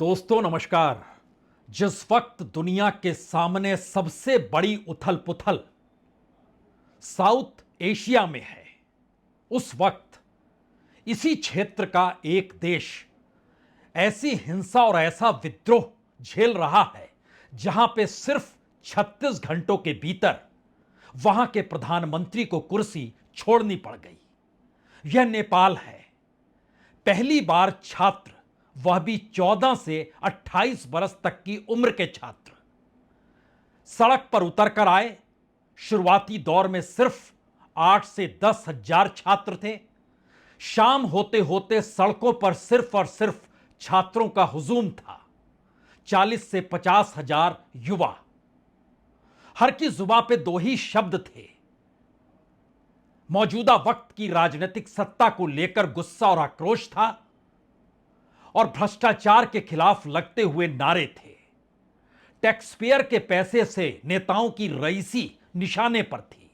दोस्तों नमस्कार। जिस वक्त दुनिया के सामने सबसे बड़ी उथल पुथल साउथ एशिया में है, उस वक्त इसी क्षेत्र का एक देश ऐसी हिंसा और ऐसा विद्रोह झेल रहा है जहां पे सिर्फ 36 घंटों के भीतर वहां के प्रधानमंत्री को कुर्सी छोड़नी पड़ गई। यह नेपाल है। पहली बार छात्र, वह भी 14 से 28 बरस तक की उम्र के छात्र सड़क पर उतर कर आए। शुरुआती दौर में सिर्फ 8 से 10 हजार छात्र थे। शाम होते होते सड़कों पर सिर्फ और सिर्फ छात्रों का हुजूम था। 40 से 50 हजार युवा। हर की जुबां पे दो ही शब्द थे, मौजूदा वक्त की राजनीतिक सत्ता को लेकर गुस्सा और आक्रोश था और भ्रष्टाचार के खिलाफ लगते हुए नारे थे। टैक्सपेयर के पैसे से नेताओं की रईसी निशाने पर थी।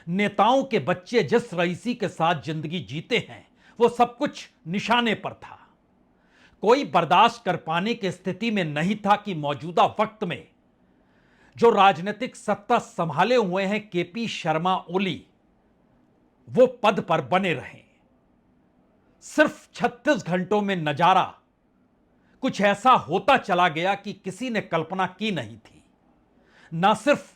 नेताओं के बच्चे जिस रईसी के साथ जिंदगी जीते हैं, वो सब कुछ निशाने पर था। कोई बर्दाश्त कर पाने की स्थिति में नहीं था कि मौजूदा वक्त में जो राजनीतिक सत्ता संभाले हुए हैं केपी शर्मा ओली, वो पद पर बने रहें। सिर्फ 36 घंटों में नजारा कुछ ऐसा होता चला गया कि किसी ने कल्पना की नहीं थी। न सिर्फ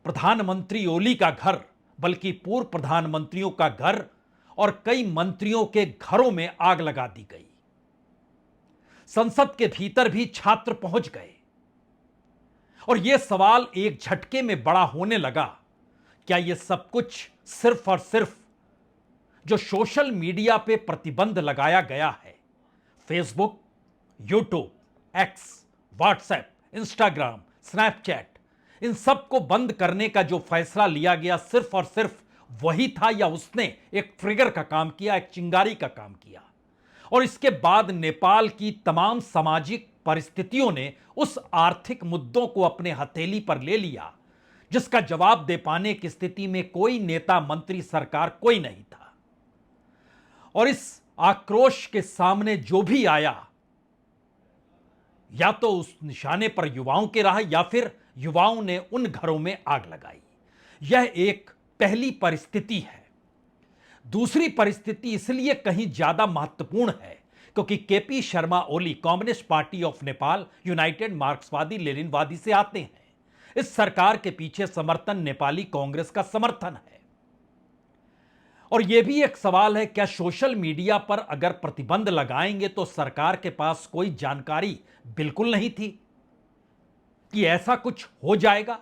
प्रधानमंत्री ओली का घर, बल्कि पूर्व प्रधानमंत्रियों का घर और कई मंत्रियों के घरों में आग लगा दी गई। संसद के भीतर भी छात्र पहुंच गए और यह सवाल एक झटके में बड़ा होने लगा, क्या यह सब कुछ सिर्फ और सिर्फ जो सोशल मीडिया पे प्रतिबंध लगाया गया है, Facebook, YouTube, X, WhatsApp, Instagram, Snapchat, इन सब को बंद करने का जो फैसला लिया गया, सिर्फ और सिर्फ वही था, या उसने एक ट्रिगर का काम किया, एक चिंगारी का काम किया? और इसके बाद नेपाल की तमाम सामाजिक परिस्थितियों ने उस आर्थिक मुद्दों को अपने हथेली पर ले लिया जिसका जवाब दे पाने की स्थिति में कोई नेता, मंत्री, सरकार कोई नहीं था। और इस आक्रोश के सामने जो भी आया, या तो उस निशाने पर युवाओं के रहा, या फिर युवाओं ने उन घरों में आग लगाई। यह एक पहली परिस्थिति है। दूसरी परिस्थिति इसलिए कहीं ज्यादा महत्वपूर्ण है क्योंकि KP Sharma Oli Communist Party of Nepal, United मार्क्सवादी लेनिनवादी से आते हैं। इस सरकार के पीछे समर्थन नेपाली कांग्रेस का समर्थन है। और यह भी एक सवाल है, क्या सोशल मीडिया पर अगर प्रतिबंध लगाएंगे तो सरकार के पास कोई जानकारी बिल्कुल नहीं थी कि ऐसा कुछ हो जाएगा,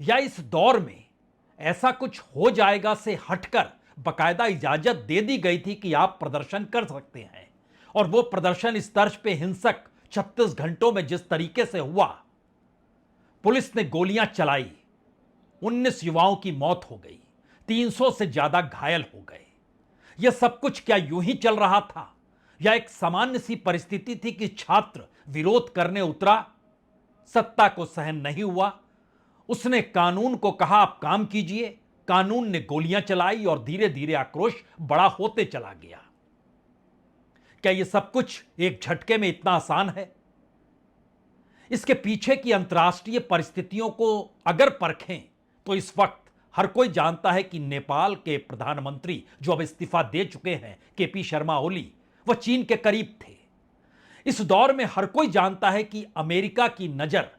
या इस दौर में ऐसा कुछ हो जाएगा से हटकर बकायदा इजाजत दे दी गई थी कि आप प्रदर्शन कर सकते हैं। और वो प्रदर्शन इस तर्ज पे हिंसक 36 घंटों में जिस तरीके से हुआ, पुलिस ने गोलियां चलाई, 19 युवाओं की मौत हो गई, 300 से ज्यादा घायल हो गए। यह सब कुछ क्या यूं ही चल रहा था, या एक सामान्य सी परिस्थिति थी कि छात्र विरोध करने उतरा, सत्ता को सहन नहीं हुआ, उसने कानून को कहा आप काम कीजिए, कानून ने गोलियां चलाई और धीरे धीरे आक्रोश बड़ा होते चला गया? क्या यह सब कुछ एक झटके में इतना आसान है? इसके पीछे की अंतर्राष्ट्रीय परिस्थितियों को अगर परखें तो इस वक्त हर कोई जानता है कि नेपाल के प्रधानमंत्री, जो अब इस्तीफा दे चुके हैं, केपी शर्मा ओली, वह चीन के करीब थे। इस दौर में हर कोई जानता है कि अमेरिका की नजर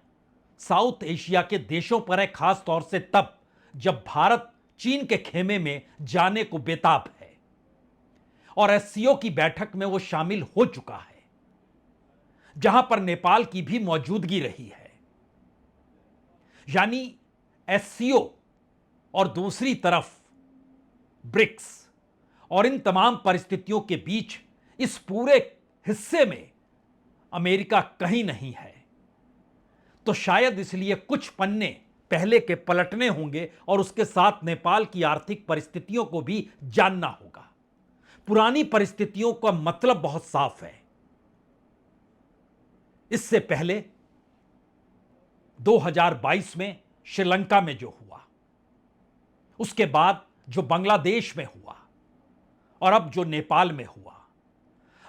साउथ एशिया के देशों पर है, खास तौर से तब जब भारत चीन के खेमे में जाने को बेताब है। और एससीओ की बैठक में वो शामिल हो चुका है, जहां पर नेपाल की भी मौजूदगी रही है। यानी एससीओ और दूसरी तरफ ब्रिक्स, और इन तमाम परिस्थितियों के बीच इस पूरे हिस्से में अमेरिका कहीं नहीं है। तो शायद इसलिए कुछ पन्ने पहले के पलटने होंगे और उसके साथ नेपाल की आर्थिक परिस्थितियों को भी जानना होगा। पुरानी परिस्थितियों का मतलब बहुत साफ है। इससे पहले 2022 में श्रीलंका में जो हुआ, उसके बाद जो बांग्लादेश में हुआ, और अब जो नेपाल में हुआ,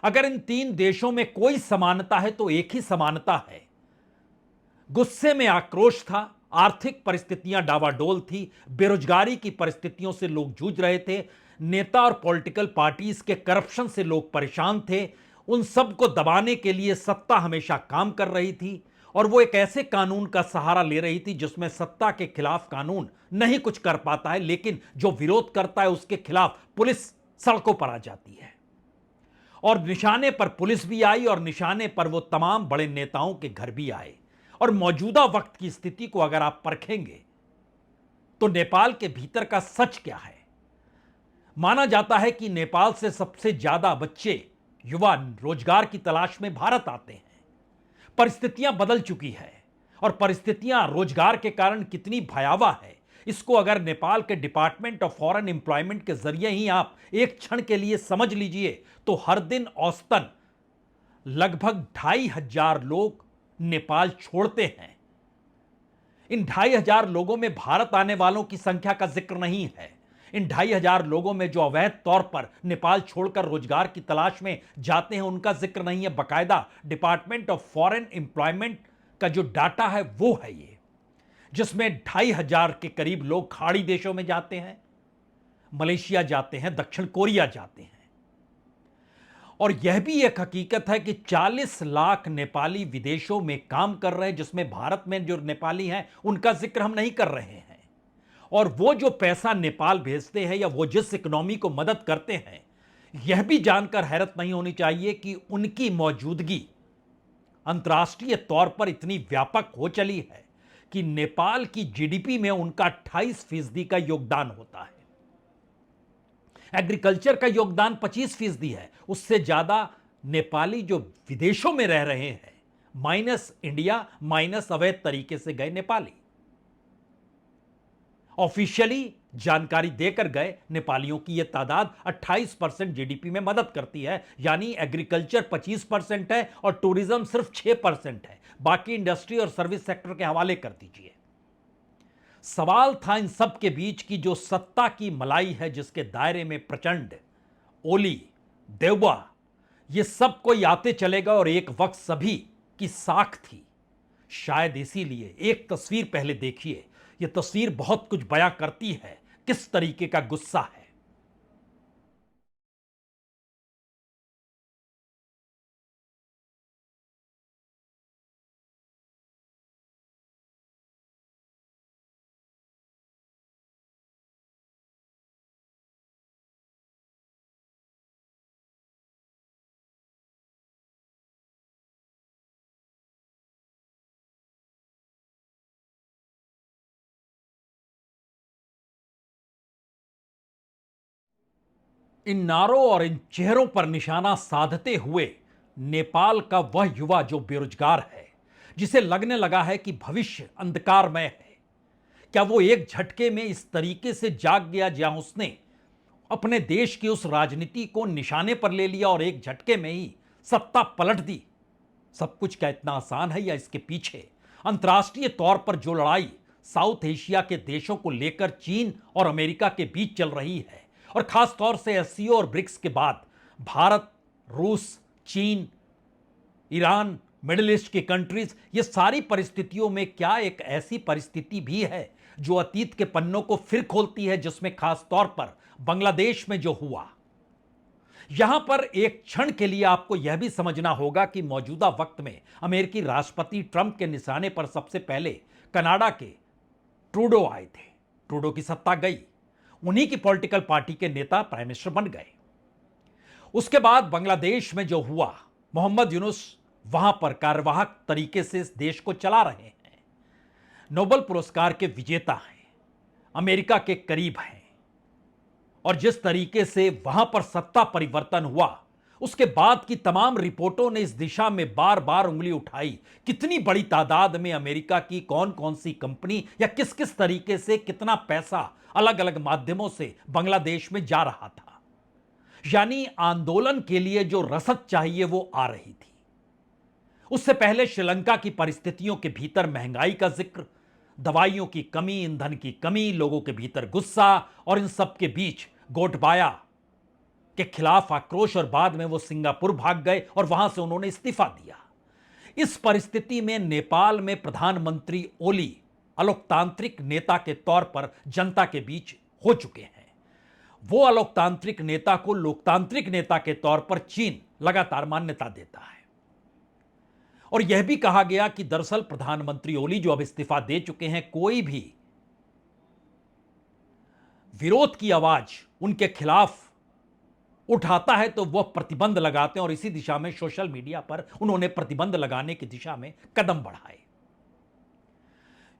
अगर इन तीन देशों में कोई समानता है तो एक ही समानता है, गुस्से में आक्रोश था, आर्थिक परिस्थितियां डावाडोल थी, बेरोजगारी की परिस्थितियों से लोग जूझ रहे थे, नेता और पॉलिटिकल पार्टीज के करप्शन से लोग परेशान थे, उन सब को दबाने के लिए सत्ता हमेशा काम कर रही थी और वो एक ऐसे कानून का सहारा ले रही थी जिसमें सत्ता के खिलाफ कानून नहीं कुछ कर पाता है, लेकिन जो विरोध करता है उसके खिलाफ पुलिस सड़कों पर आ जाती है। और निशाने पर पुलिस भी आई और निशाने पर वो तमाम बड़े नेताओं के घर भी आए। और मौजूदा वक्त की स्थिति को अगर आप परखेंगे तो नेपाल के भीतर का सच क्या है? माना जाता है कि नेपाल से सबसे ज्यादा बच्चे, युवा रोजगार की तलाश में भारत आते हैं। परिस्थितियां बदल चुकी है और परिस्थितियां रोजगार के कारण कितनी भयावह है, इसको अगर नेपाल के डिपार्टमेंट ऑफ फॉरेन एम्प्लॉयमेंट के जरिए ही आप एक क्षण के लिए समझ लीजिए तो हर दिन औसतन लगभग 2,500 लोग नेपाल छोड़ते हैं। इन 2,500 लोगों में भारत आने वालों की संख्या का जिक्र नहीं है। इन 2,500 लोगों में जो अवैध तौर पर नेपाल छोड़कर रोजगार की तलाश में जाते हैं उनका जिक्र नहीं है। बकायदा डिपार्टमेंट ऑफ फॉरेन एम्प्लॉयमेंट का जो डाटा है वो है ये, जिसमें 2,500 के करीब लोग खाड़ी देशों में जाते हैं, मलेशिया जाते हैं, दक्षिण कोरिया जाते हैं। और यह भी एक हकीकत है कि 40 लाख नेपाली विदेशों में काम कर रहे हैं, जिसमें भारत में जो नेपाली हैं उनका जिक्र हम नहीं कर रहे हैं। और वो जो पैसा नेपाल भेजते हैं या वो जिस इकोनॉमी को मदद करते हैं, यह भी जानकर हैरत नहीं होनी चाहिए कि उनकी मौजूदगी अंतर्राष्ट्रीय तौर पर इतनी व्यापक हो चली है कि नेपाल की जीडीपी में उनका 28% का योगदान होता है। एग्रीकल्चर का योगदान 25% है। उससे ज्यादा नेपाली जो विदेशों में रह रहे हैं, माइनस इंडिया, माइनस अवैध तरीके से गए नेपाली, ऑफिशियली जानकारी देकर गए नेपालियों की यह तादाद 28% जीडीपी में मदद करती है। यानी एग्रीकल्चर 25% है और टूरिज्म सिर्फ 6% है। बाकी इंडस्ट्री और सर्विस सेक्टर के हवाले कर दीजिए। सवाल था इन सब के बीच की जो सत्ता की मलाई है, जिसके दायरे में प्रचंड, ओली, देवबा, ये सब कोई आते चलेगा और एक वक्त सभी की साख थी। शायद इसीलिए एक तस्वीर पहले देखिए। यह तस्वीर बहुत कुछ बयां करती है, किस तरीके का गुस्सा है। इन नारों और इन चेहरों पर निशाना साधते हुए नेपाल का वह युवा जो बेरोजगार है, जिसे लगने लगा है कि भविष्य अंधकारमय है, क्या वो एक झटके में इस तरीके से जाग गया जहां उसने अपने देश की उस राजनीति को निशाने पर ले लिया और एक झटके में ही सत्ता पलट दी? सब कुछ क्या इतना आसान है या इसके पीछे अंतर्राष्ट्रीय तौर पर जो लड़ाई साउथ एशिया के देशों को लेकर चीन और अमेरिका के बीच चल रही है, और खास तौर से एससीओ और ब्रिक्स के बाद भारत, रूस, चीन, ईरान, मिडिल ईस्ट की कंट्रीज, ये सारी परिस्थितियों में क्या एक ऐसी परिस्थिति भी है जो अतीत के पन्नों को फिर खोलती है, जिसमें खास तौर पर बांग्लादेश में जो हुआ? यहां पर एक क्षण के लिए आपको यह भी समझना होगा कि मौजूदा वक्त में अमेरिकी राष्ट्रपति ट्रंप के निशाने पर सबसे पहले कनाडा के ट्रूडो आए थे। ट्रूडो की सत्ता गई, उन्हीं की पॉलिटिकल पार्टी के नेता प्राइम मिनिस्टर बन गए। उसके बाद बांग्लादेश में जो हुआ, मोहम्मद यूनुस वहां पर कार्यवाहक तरीके से इस देश को चला रहे हैं, नोबेल पुरस्कार के विजेता हैं, अमेरिका के करीब हैं, और जिस तरीके से वहां पर सत्ता परिवर्तन हुआ उसके बाद की तमाम रिपोर्टों ने इस दिशा में बार बार उंगली उठाई। कितनी बड़ी तादाद में अमेरिका की कौन कौन सी कंपनी या किस किस तरीके से कितना पैसा अलग अलग माध्यमों से बांग्लादेश में जा रहा था। यानी आंदोलन के लिए जो रसद चाहिए वो आ रही थी। उससे पहले श्रीलंका की परिस्थितियों के भीतर महंगाई का जिक्र, दवाइयों की कमी, ईंधन की कमी, लोगों के भीतर गुस्सा, और इन सब के बीच गोटबाया के खिलाफ आक्रोश और बाद में वो सिंगापुर भाग गए और वहां से उन्होंने इस्तीफा दिया। इस परिस्थिति में नेपाल में प्रधानमंत्री ओली अलोकतांत्रिक नेता के तौर पर जनता के बीच हो चुके हैं। वो अलोकतांत्रिक नेता को लोकतांत्रिक नेता के तौर पर चीन लगातार मान्यता देता है। और यह भी कहा गया कि दरअसल प्रधानमंत्री ओली जो अब इस्तीफा दे चुके हैं, कोई भी विरोध की आवाज उनके खिलाफ उठाता है तो वह प्रतिबंध लगाते हैं और इसी दिशा में सोशल मीडिया पर उन्होंने प्रतिबंध लगाने की दिशा में कदम बढ़ाए।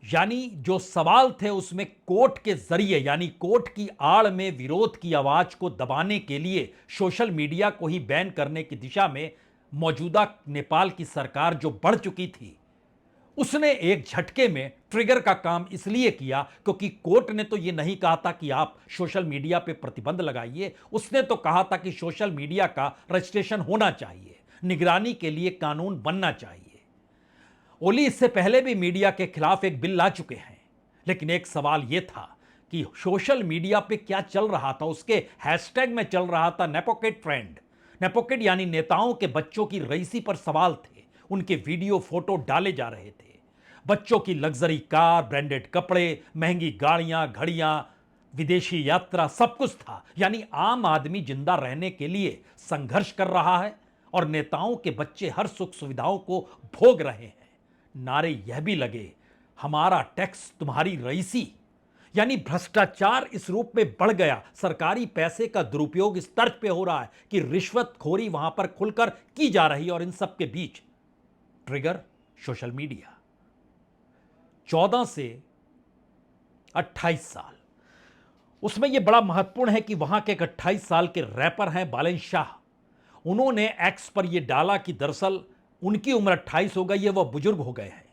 यानी जो सवाल थे उसमें कोर्ट के जरिए, यानी कोर्ट की आड़ में विरोध की आवाज को दबाने के लिए सोशल मीडिया को ही बैन करने की दिशा में मौजूदा नेपाल की सरकार जो बढ़ चुकी थी, उसने एक झटके में ट्रिगर का काम इसलिए किया क्योंकि कोर्ट ने तो यह नहीं कहा था कि आप सोशल मीडिया पे प्रतिबंध लगाइए, उसने तो कहा था कि सोशल मीडिया का रजिस्ट्रेशन होना चाहिए, निगरानी के लिए कानून बनना चाहिए। ओली इससे पहले भी मीडिया के खिलाफ एक बिल ला चुके हैं, लेकिन एक सवाल यह था कि सोशल मीडिया पे क्या चल रहा था। उसके हैशटैग में चल रहा था नेपोकिड ट्रेंड। नेपोकिड यानी नेताओं के बच्चों की रईसी पर सवाल थे, उनके वीडियो फोटो डाले जा रहे थे। बच्चों की लग्जरी कार, ब्रांडेड कपड़े, महंगी गाड़ियां, घड़ियां, विदेशी यात्रा, सब कुछ था। यानी आम आदमी जिंदा रहने के लिए संघर्ष कर रहा है और नेताओं के बच्चे हर सुख सुविधाओं को भोग रहे हैं। नारे यह भी लगे, हमारा टैक्स तुम्हारी रईसी। यानी भ्रष्टाचार इस रूप में बढ़ गया, सरकारी पैसे का दुरुपयोग इस तर्ज पे हो रहा है कि रिश्वतखोरी वहां पर खुलकर की जा रही है। और इन सब के बीच ट्रिगर सोशल मीडिया। 14 से 28 साल, उसमें यह बड़ा महत्वपूर्ण है कि वहां के एक 28 साल के रैपर हैं बालेन शाह। उन्होंने एक्स पर यह डाला कि दरअसल उनकी उम्र 28 हो गई है, वह बुजुर्ग हो गए हैं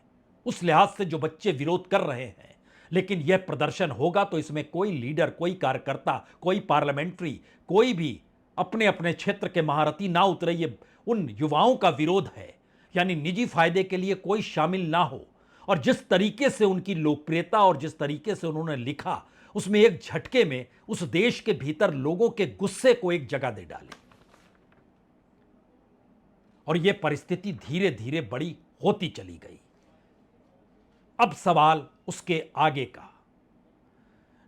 उस लिहाज से जो बच्चे विरोध कर रहे हैं। लेकिन यह प्रदर्शन होगा तो इसमें कोई लीडर, कोई कार्यकर्ता, कोई पार्लियामेंट्री, कोई भी अपने अपने क्षेत्र के महारथी ना उतरे। ये उन युवाओं का विरोध है, यानी निजी फायदे के लिए कोई शामिल ना हो। और जिस तरीके से उनकी लोकप्रियता और जिस तरीके से उन्होंने लिखा, उसमें एक झटके में उस देश के भीतर लोगों के गुस्से को एक जगह दे डाली। और यह परिस्थिति धीरे धीरे बड़ी होती चली गई। अब सवाल उसके आगे का,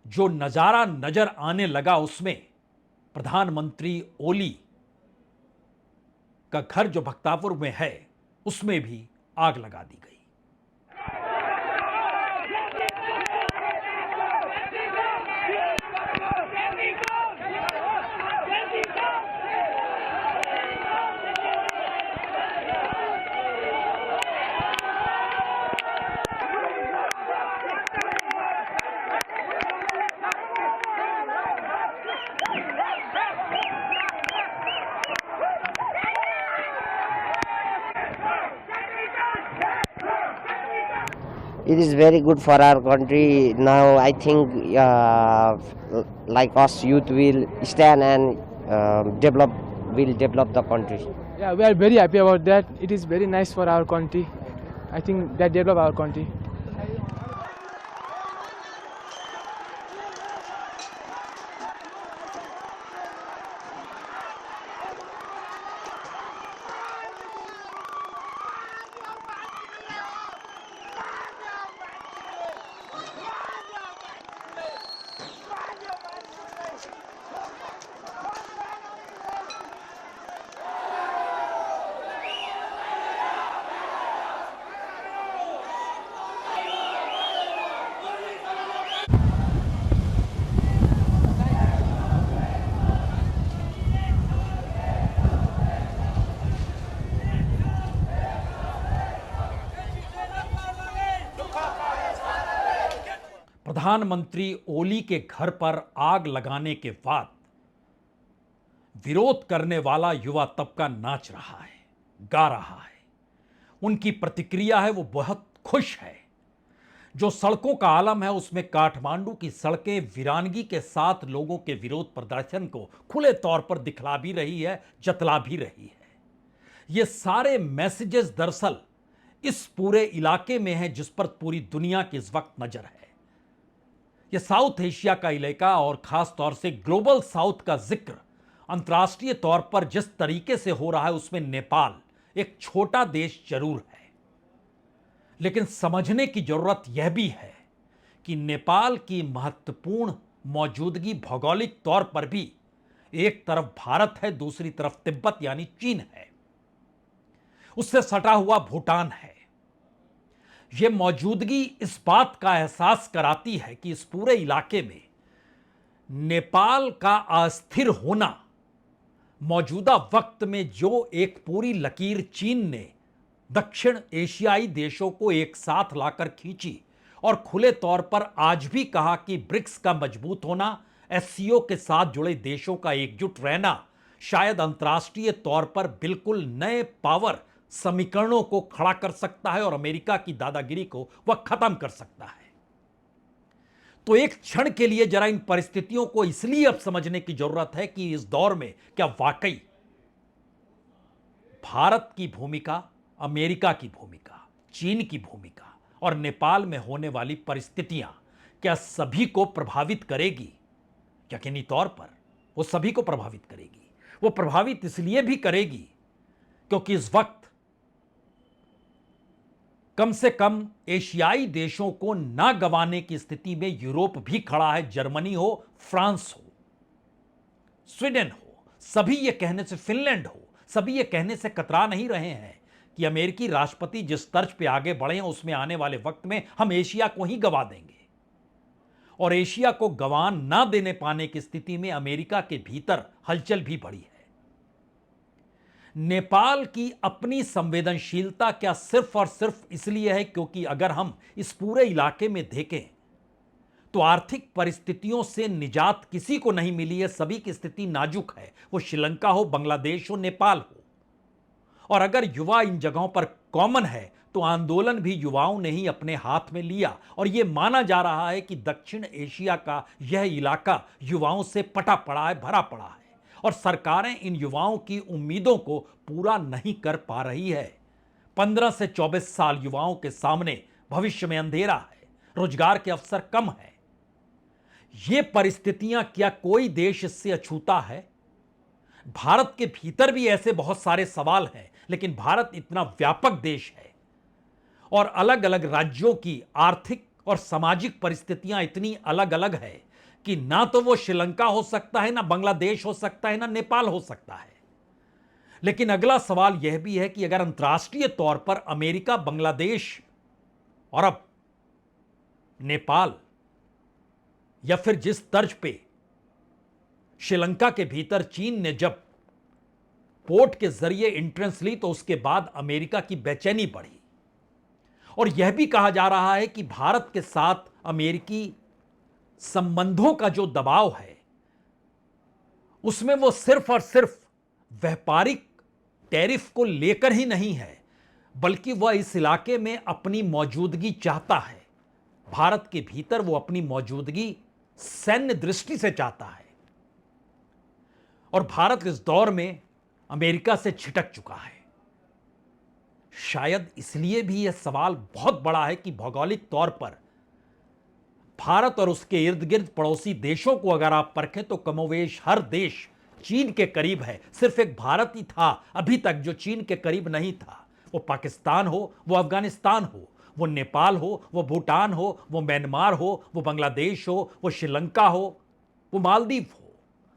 जो नजारा नजर आने लगा उसमें प्रधानमंत्री ओली का घर जो भक्तापुर में है उसमें भी आग लगा दी गई। It is very good for our country. Now I think like us youth will stand and will develop the country. Yeah, we are very happy about that. It is very nice for our country. I think that develop our country. प्रधानमंत्री ओली के घर पर आग लगाने के बाद विरोध करने वाला युवा तबका नाच रहा है, गा रहा है। उनकी प्रतिक्रिया है वो बहुत खुश है। जो सड़कों का आलम है उसमें काठमांडू की सड़कें वीरानगी के साथ लोगों के विरोध प्रदर्शन को खुले तौर पर दिखला भी रही है, जतला भी रही है। ये सारे मैसेजेस दरअसल इस पूरे इलाके में हैं जिस पर पूरी दुनिया की इस वक्त नजर है। यह साउथ एशिया का इलाका और खास तौर से ग्लोबल साउथ का जिक्र अंतर्राष्ट्रीय तौर पर जिस तरीके से हो रहा है उसमें नेपाल एक छोटा देश जरूर है, लेकिन समझने की जरूरत यह भी है कि नेपाल की महत्वपूर्ण मौजूदगी भौगोलिक तौर पर भी एक तरफ भारत है, दूसरी तरफ तिब्बत यानी चीन है, उससे सटा हुआ भूटान है। यह मौजूदगी इस बात का एहसास कराती है कि इस पूरे इलाके में नेपाल का अस्थिर होना मौजूदा वक्त में जो एक पूरी लकीर चीन ने दक्षिण एशियाई देशों को एक साथ लाकर खींची और खुले तौर पर आज भी कहा कि ब्रिक्स का मजबूत होना, एससीओ के साथ जुड़े देशों का एकजुट रहना शायद अंतर्राष्ट्रीय तौर पर बिल्कुल नए पावर समीकरणों को खड़ा कर सकता है और अमेरिका की दादागिरी को वह खत्म कर सकता है। तो एक क्षण के लिए जरा इन परिस्थितियों को इसलिए अब समझने की जरूरत है कि इस दौर में क्या वाकई भारत की भूमिका, अमेरिका की भूमिका, चीन की भूमिका और नेपाल में होने वाली परिस्थितियां क्या सभी को प्रभावित करेगी? यकीनी तौर पर वो सभी को प्रभावित करेगी। वो प्रभावित इसलिए भी करेगी क्योंकि इस वक्त कम से कम एशियाई देशों को ना गंवाने की स्थिति में यूरोप भी खड़ा है। जर्मनी हो, फ्रांस हो, स्वीडन हो, सभी ये कहने से, फिनलैंड हो, सभी ये कहने से कतरा नहीं रहे हैं कि अमेरिकी राष्ट्रपति जिस तर्ज पे आगे बढ़े हैं उसमें आने वाले वक्त में हम एशिया को ही गंवा देंगे। और एशिया को गंवा ना देने पाने की स्थिति में अमेरिका के भीतर हलचल भी बढ़ी है। नेपाल की अपनी संवेदनशीलता क्या सिर्फ और सिर्फ इसलिए है क्योंकि अगर हम इस पूरे इलाके में देखें तो आर्थिक परिस्थितियों से निजात किसी को नहीं मिली है। सभी की स्थिति नाजुक है, वो श्रीलंका हो, बांग्लादेश हो, नेपाल हो। और अगर युवा इन जगहों पर कॉमन है तो आंदोलन भी युवाओं ने ही अपने हाथ में लिया और यह माना जा रहा है कि दक्षिण एशिया का यह इलाका युवाओं से पटा पड़ा है, भरा पड़ा है और सरकारें इन युवाओं की उम्मीदों को पूरा नहीं कर पा रही है। 15 से 24 साल युवाओं के सामने भविष्य में अंधेरा है, रोजगार के अवसर कम है। ये परिस्थितियां क्या कोई देश इससे अछूता है? भारत के भीतर भी ऐसे बहुत सारे सवाल हैं, लेकिन भारत इतना व्यापक देश है और अलग अलग राज्यों की आर्थिक और सामाजिक परिस्थितियां इतनी अलग अलग है कि ना तो वो श्रीलंका हो सकता है, ना बांग्लादेश हो सकता है, ना नेपाल हो सकता है। लेकिन अगला सवाल यह भी है कि अगर अंतर्राष्ट्रीय तौर पर अमेरिका, बांग्लादेश और अब नेपाल या फिर जिस तर्ज पे श्रीलंका के भीतर चीन ने जब पोर्ट के जरिए एंट्रेंस ली तो उसके बाद अमेरिका की बेचैनी बढ़ी और यह भी कहा जा रहा है कि भारत के साथ अमेरिकी संबंधों का जो दबाव है उसमें वो सिर्फ और सिर्फ व्यापारिक टैरिफ को लेकर ही नहीं है, बल्कि वह इस इलाके में अपनी मौजूदगी चाहता है। भारत के भीतर वो अपनी मौजूदगी सैन्य दृष्टि से चाहता है और भारत इस दौर में अमेरिका से छिटक चुका है। शायद इसलिए भी यह सवाल बहुत बड़ा है कि भौगोलिक तौर पर भारत और उसके इर्द गिर्द पड़ोसी देशों को अगर आप परखें तो कमोवेश हर देश चीन के करीब है। सिर्फ एक भारत ही था अभी तक जो चीन के करीब नहीं था। वो पाकिस्तान हो, वो अफगानिस्तान हो, वो नेपाल हो, वो भूटान हो, वो म्यांमार हो, वो बांग्लादेश हो, वो श्रीलंका हो, वो मालदीव हो,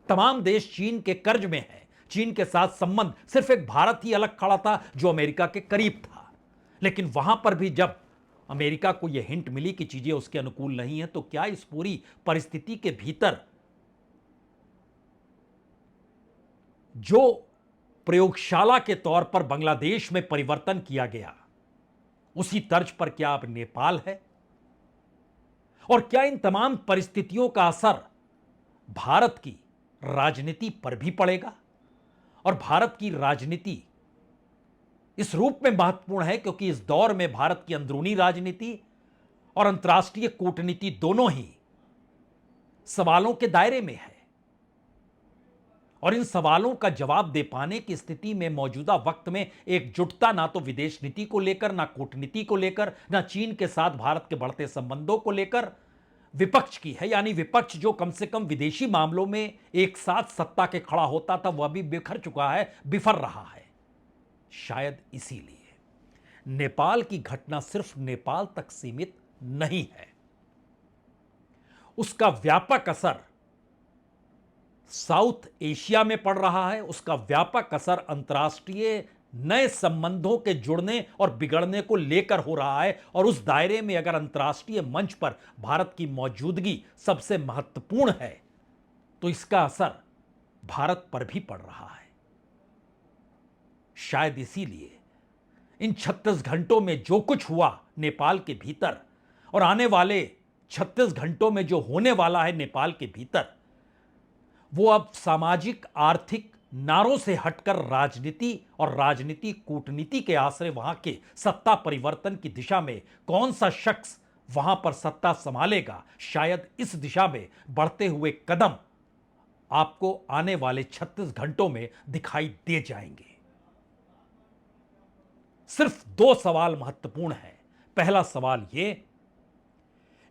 तमाम देश चीन के कर्ज में है। चीन के साथ संबंध सिर्फ एक भारत ही अलग खड़ा था जो अमेरिका के करीब था। लेकिन वहां पर भी जब अमेरिका को यह हिंट मिली कि चीजें उसके अनुकूल नहीं है तो क्या इस पूरी परिस्थिति के भीतर जो प्रयोगशाला के तौर पर बांग्लादेश में परिवर्तन किया गया उसी तर्ज पर क्या अब नेपाल है? और क्या इन तमाम परिस्थितियों का असर भारत की राजनीति पर भी पड़ेगा? और भारत की राजनीति इस रूप में महत्वपूर्ण है क्योंकि इस दौर में भारत की अंदरूनी राजनीति और अंतर्राष्ट्रीय कूटनीति दोनों ही सवालों के दायरे में है और इन सवालों का जवाब दे पाने की स्थिति में मौजूदा वक्त में एकजुटता ना तो विदेश नीति को लेकर, ना कूटनीति को लेकर, ना चीन के साथ भारत के बढ़ते संबंधों को लेकर, विपक्ष की है, यानी विपक्ष जो कम से कम विदेशी मामलों में एक साथ सत्ता के खड़ा होता था, वह भी बिखर चुका है, बिफर रहा है। शायद इसीलिए नेपाल की घटना सिर्फ नेपाल तक सीमित नहीं है, उसका व्यापक असर साउथ एशिया में पड़ रहा है, उसका व्यापक असर अंतर्राष्ट्रीय नए संबंधों के जुड़ने और बिगड़ने को लेकर हो रहा है। और उस दायरे में अगर अंतर्राष्ट्रीय मंच पर भारत की मौजूदगी सबसे महत्वपूर्ण है, तो इसका असर भारत पर भी पड़ रहा है। शायद इसीलिए इन 36 घंटों में जो कुछ हुआ नेपाल के भीतर, और आने वाले 36 घंटों में जो होने वाला है नेपाल के भीतर, वो अब सामाजिक आर्थिक नारों से हटकर राजनीति और राजनीति कूटनीति के आश्रय वहां के सत्ता परिवर्तन की दिशा में कौन सा शख्स वहां पर सत्ता संभालेगा, शायद इस दिशा में बढ़ते हुए कदम आपको आने वाले 36 घंटों में दिखाई दे जाएंगे। सिर्फ 2 सवाल महत्वपूर्ण हैं। पहला सवाल यह,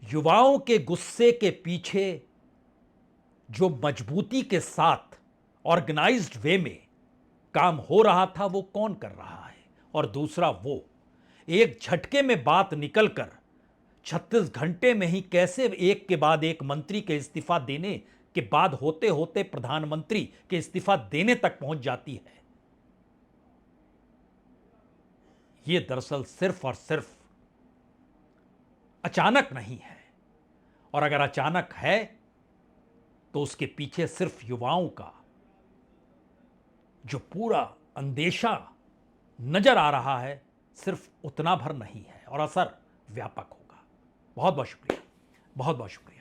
युवाओं के गुस्से के पीछे जो मजबूती के साथ ऑर्गेनाइज्ड वे में काम हो रहा था, वो कौन कर रहा है? और दूसरा, वो एक झटके में बात निकलकर 36 घंटे में ही कैसे एक के बाद एक मंत्री के इस्तीफा देने के बाद होते होते प्रधानमंत्री के इस्तीफा देने तक पहुंच जाती है। यह दरअसल सिर्फ और सिर्फ अचानक नहीं है, और अगर अचानक है तो उसके पीछे सिर्फ युवाओं का जो पूरा अंदेशा नजर आ रहा है, सिर्फ उतना भर नहीं है, और असर व्यापक होगा। बहुत बहुत शुक्रिया, बहुत बहुत शुक्रिया।